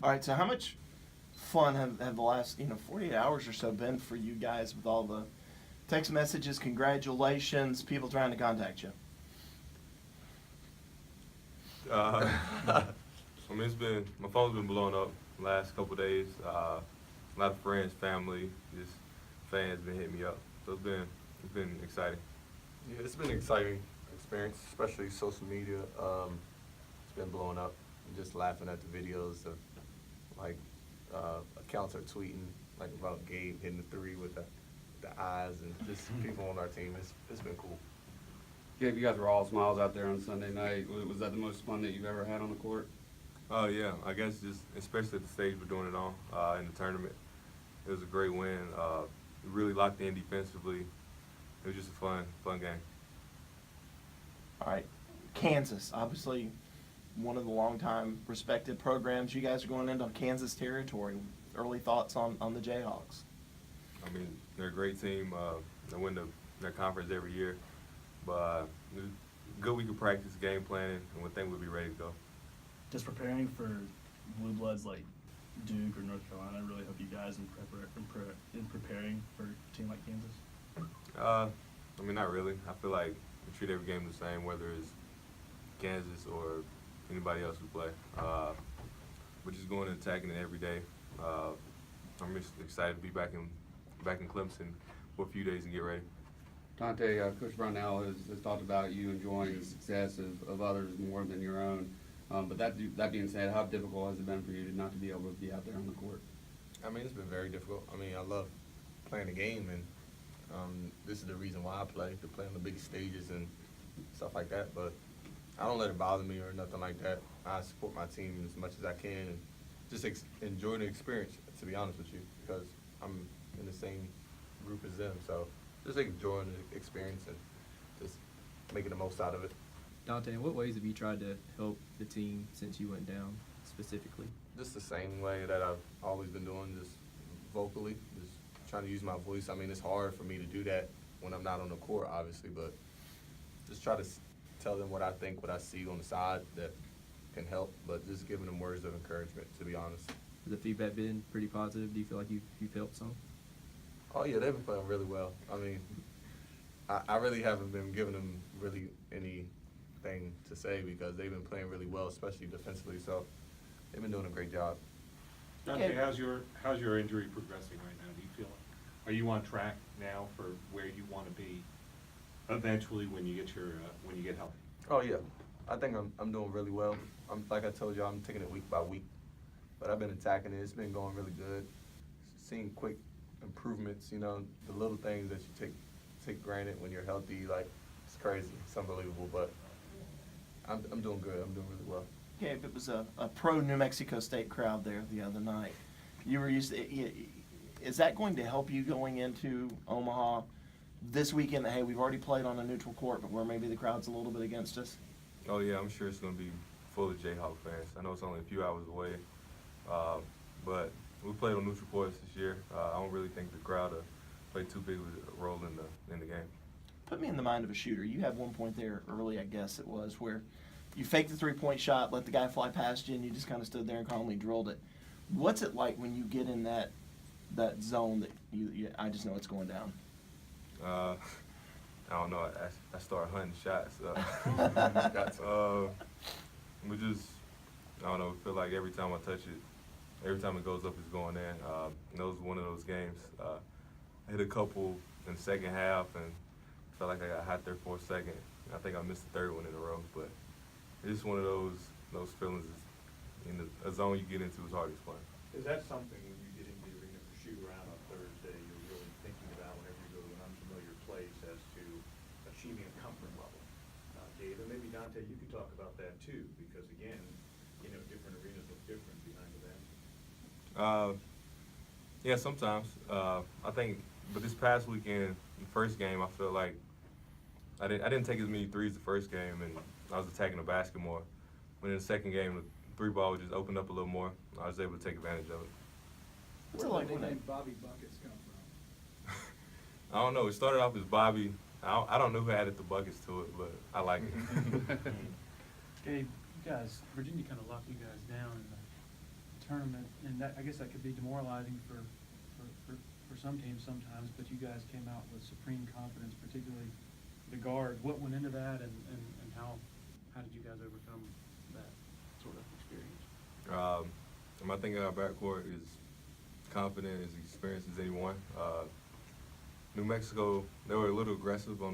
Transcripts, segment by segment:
All right, so how much fun have the last 48 hours or so been for you guys with all the text messages, congratulations, people trying to contact you? I mean, my phone's been blowing up the last couple days. A lot of friends, family, just fans been hitting me up. So it's been exciting. Yeah, it's been an exciting experience, especially social media. It's been blowing up. I'm just laughing at the videos of like accounts are tweeting like about Gabe hitting the three with the eyes and just people on our team. It's been cool. Gabe, you guys were all smiles out there on Sunday night. Was that the most fun that you've ever had on the court? Oh yeah, I guess just especially at the stage we're doing it on in the tournament. It was a great win. We really locked in defensively. It was just a fun game. All right, Kansas, obviously one of the longtime respected programs. You guys are going into Kansas territory. Early thoughts on the Jayhawks? I mean, they're a great team. They win their conference every year. But it was a good week of practice, game planning, and we think we'll be ready to go. Just preparing for blue bloods like Duke or North Carolina really help you guys in preparing for a team like Kansas? I mean, not really. I feel like we treat every game the same, whether it's Kansas or anybody else we play. We're just going and attacking it every day. I'm just excited to be back in Clemson for a few days and get ready. Dante, Coach Brownell has talked about you enjoying the success of others more than your own. But that being said, how difficult has it been for you to not to be able to be out there on the court? I mean, it's been very difficult. I mean, I love playing the game, and this is the reason why I play, to play on the big stages and stuff like that. But I don't let it bother me or nothing like that. I support my team as much as I can and just enjoy the experience, to be honest with you, because I'm in the same group as them. So just enjoying the experience and just making the most out of it. Dante, in what ways have you tried to help the team since you went down specifically? Just the same way that I've always been doing, just vocally, just trying to use my voice. I mean, it's hard for me to do that when I'm not on the court, obviously, but just try to tell them what I think, what I see on the side that can help, but just giving them words of encouragement, to be honest. Has the feedback been pretty positive? Do you feel like you've helped some? Oh, yeah, they've been playing really well. I mean, I really haven't been giving them really anything to say because they've been playing really well, especially defensively, so they've been doing a great job. Dante, how's your injury progressing right now? Do you feel are you on track now for where you want to be eventually when you get healthy? Oh yeah, I think I'm doing really well. Like I told you, I'm taking it week by week, but I've been attacking it. It's been going really good. Seeing quick improvements, the little things that you take granted when you're healthy, like it's crazy, it's unbelievable. But I'm doing good. I'm doing really well. Gabe, it was a pro New Mexico State crowd there the other night. You were used to, is that going to help you going into Omaha this weekend? Hey, we've already played on a neutral court, but where maybe the crowd's a little bit against us? Oh yeah, I'm sure it's going to be full of Jayhawk fans. I know it's only a few hours away, but we played on neutral courts this year. I don't really think the crowd will play too big of a role in the game. Put me in the mind of a shooter. You had one point there early, I guess it was, where you faked the three-point shot, let the guy fly past you, and you just kind of stood there and calmly drilled it. What's it like when you get in that zone that I just know it's going down? I don't know. I start hunting shots. We just, I don't know, feel like every time I touch it, every time it goes up, it's going in. And that was one of those games. I hit a couple in the second half and felt like I got hot there for a second. I think I missed the third one in a row, but it's just one of those feelings. In a zone you get into is hard to explain. Is that something when you get into the arena for shoot around on Thursday you're really thinking about whenever you go to an unfamiliar place as to achieving a comfort level? Gabe, and maybe Dante, you could talk about that too, because again, different arenas look different behind the bench. Yeah, sometimes. I think, but this past weekend, the first game, I feel like I didn't take as many threes the first game, and I was attacking the basket more. But in the second game, the three ball just opened up a little more. I was able to take advantage of it. What's it like when Bobby Buckets come from? I don't know. It started off as Bobby. I don't know who added the buckets to it, but I like it. Gabe, Virginia kind of locked you guys down in the tournament, and that, I guess that could be demoralizing for some teams sometimes, but you guys came out with supreme confidence, particularly the guards. What went into that, and how did you guys overcome that sort of experience? My thing in our backcourt is confident, as experienced as anyone. New Mexico, they were a little aggressive on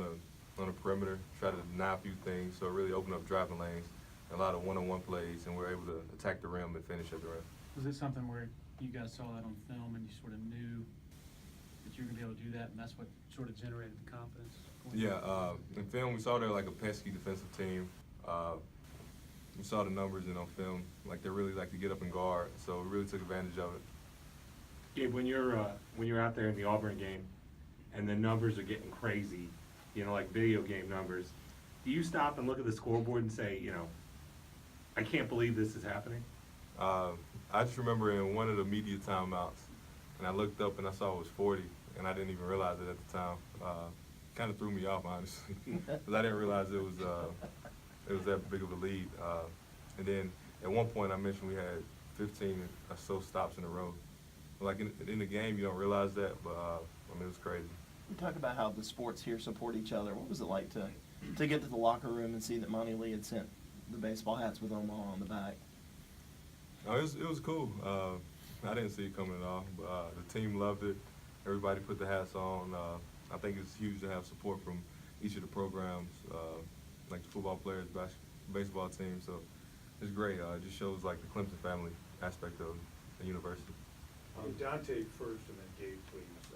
the perimeter, tried to deny a few things, so it really opened up driving lanes, a lot of one-on-one plays, and we were able to attack the rim and finish at the rim. Was it something where you guys saw that on film and you sort of knew that you were going to be able to do that, and that's what sort of generated the confidence? Yeah, in film we saw they're like a pesky defensive team. We saw the numbers on film, like they really like to get up and guard, so we really took advantage of it. Gabe, when you're out there in the Auburn game and the numbers are getting crazy, you know, like video game numbers, do you stop and look at the scoreboard and say, you know, I can't believe this is happening? I just remember in one of the media timeouts, and I looked up and I saw it was 40, and I didn't even realize it at the time. Kind of threw me off, honestly, because I didn't realize it was that big of a lead. And then at one point I mentioned we had 15 or so stops in a row. Like in the game, you don't realize that, but I mean, it was crazy. We talk about how the sports here support each other. What was it like to get to the locker room and see that Monty Lee had sent the baseball hats with Omaha on the back? Oh, it was cool. I didn't see it coming at all, but the team loved it. Everybody put the hats on. I think it's huge to have support from each of the programs, like the football players, baseball team. So it's great. It just shows like the Clemson family aspect of the university. Dante first, and then Gabe, please.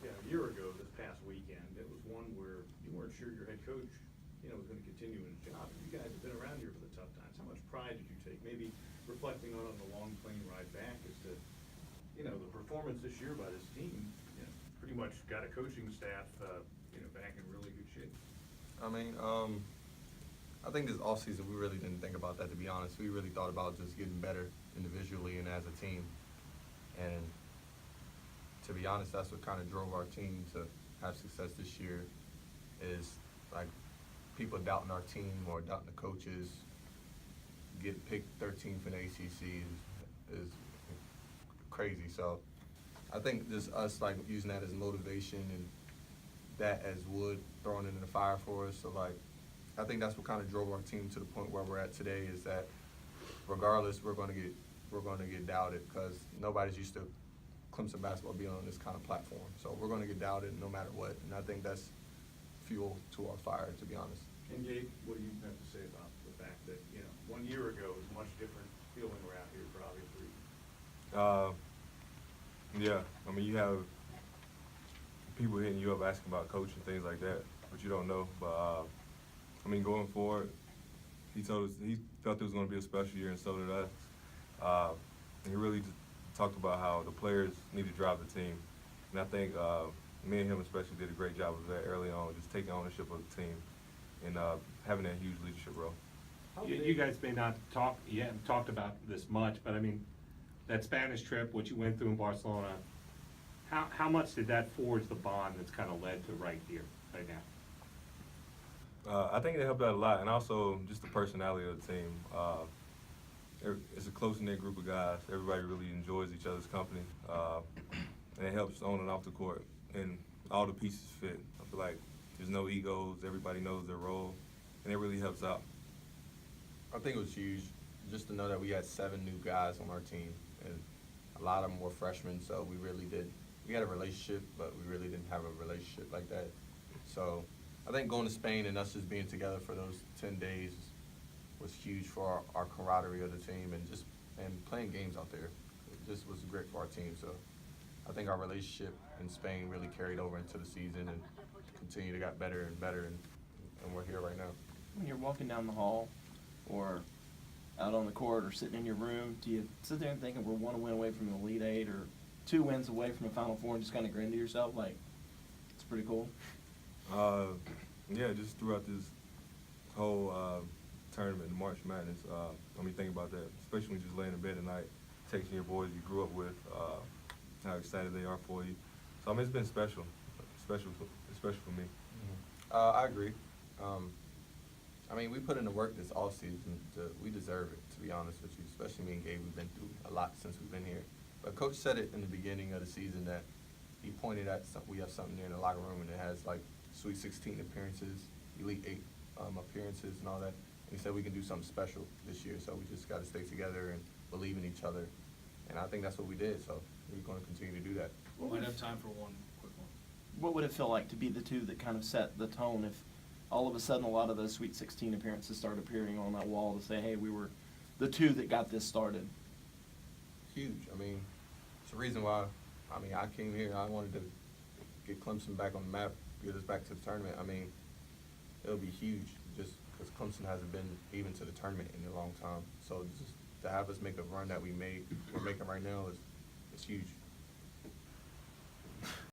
A year ago, this past weekend, it was one where you weren't sure your head coach, you know, was going to continue in his job. You guys have been around here for the tough times. How much pride did you take? Maybe reflecting on the long plane ride back as to, you know, the performance this year by this team. You know, pretty much got a coaching staff, you know, back in really good shape. I mean, I think this offseason we really didn't think about that, to be honest. We really thought about just getting better individually and as a team. And to be honest, that's what kind of drove our team to have success this year, is like people doubting our team or doubting the coaches. Getting picked 13th in the ACC is crazy. So I think just us like using that as motivation and that as wood thrown into the fire for us. So like, I think that's what kind of drove our team to the point where we're at today, is that regardless, we're going to get doubted, because nobody's used to Clemson basketball being on this kind of platform. So we're going to get doubted no matter what, and I think that's fuel to our fire, to be honest. And Gabe, what do you have to say about the fact that, you know, 1 year ago was much different feeling around here for obvious reasons? Yeah, I mean, you have people hitting you up asking about coach and things like that, but you don't know. But I mean, going forward, he told us he felt it was going to be a special year, and so did us. And he really just talked about how the players need to drive the team, and I think me and him especially did a great job of that early on, just taking ownership of the team and having that huge leadership role. You guys may not talk, you haven't talked about this much, but I mean, that Spanish trip, what you went through in Barcelona, how much did that forge the bond that's kind of led to right here, right now? I think it helped out a lot, and also just the personality of the team. It's a close-knit group of guys. Everybody really enjoys each other's company, and it helps on and off the court. And all the pieces fit. I feel like there's no egos. Everybody knows their role, and it really helps out. I think it was huge just to know that we had 7 new guys on our team, and a lot of them were freshmen, so we had a relationship, but we really didn't have a relationship like that. So I think going to Spain and us just being together for those 10 days was huge for our camaraderie of the team, and playing games out there. It just was great for our team. So I think our relationship in Spain really carried over into the season and continued to get better and better, and we're here right now. When you're walking down the hall or out on the court or sitting in your room, do you sit there and think we're 1 win away from the Elite Eight or 2 wins away from a Final Four and just kind of grin to yourself like, it's pretty cool? Yeah, just throughout this whole tournament, March Madness, I mean, think about that, especially when you just laying in bed at night, texting your boys you grew up with, how excited they are for you. So, I mean, it's been special for me. I agree. I mean, we put in the work this all season. We deserve it, to be honest with you. Especially me and Gabe, we've been through a lot since we've been here. But Coach said it in the beginning of the season that he pointed at we have something there in the locker room, and it has like Sweet 16 appearances, Elite 8 appearances, and all that. And he said we can do something special this year. So we just got to stay together and believe in each other. And I think that's what we did. So we're going to continue to do that. Might have time for one quick one. What would it feel like to be the two that kind of set the tone if all of a sudden a lot of those Sweet 16 appearances start appearing on that wall to say, hey, we were the two that got this started? Huge. I mean, it's the reason why, I mean, I came here, I wanted to get Clemson back on the map, get us back to the tournament. I mean, it'll be huge just because Clemson hasn't been even to the tournament in a long time. So just to have us make a run that we're making right now is huge.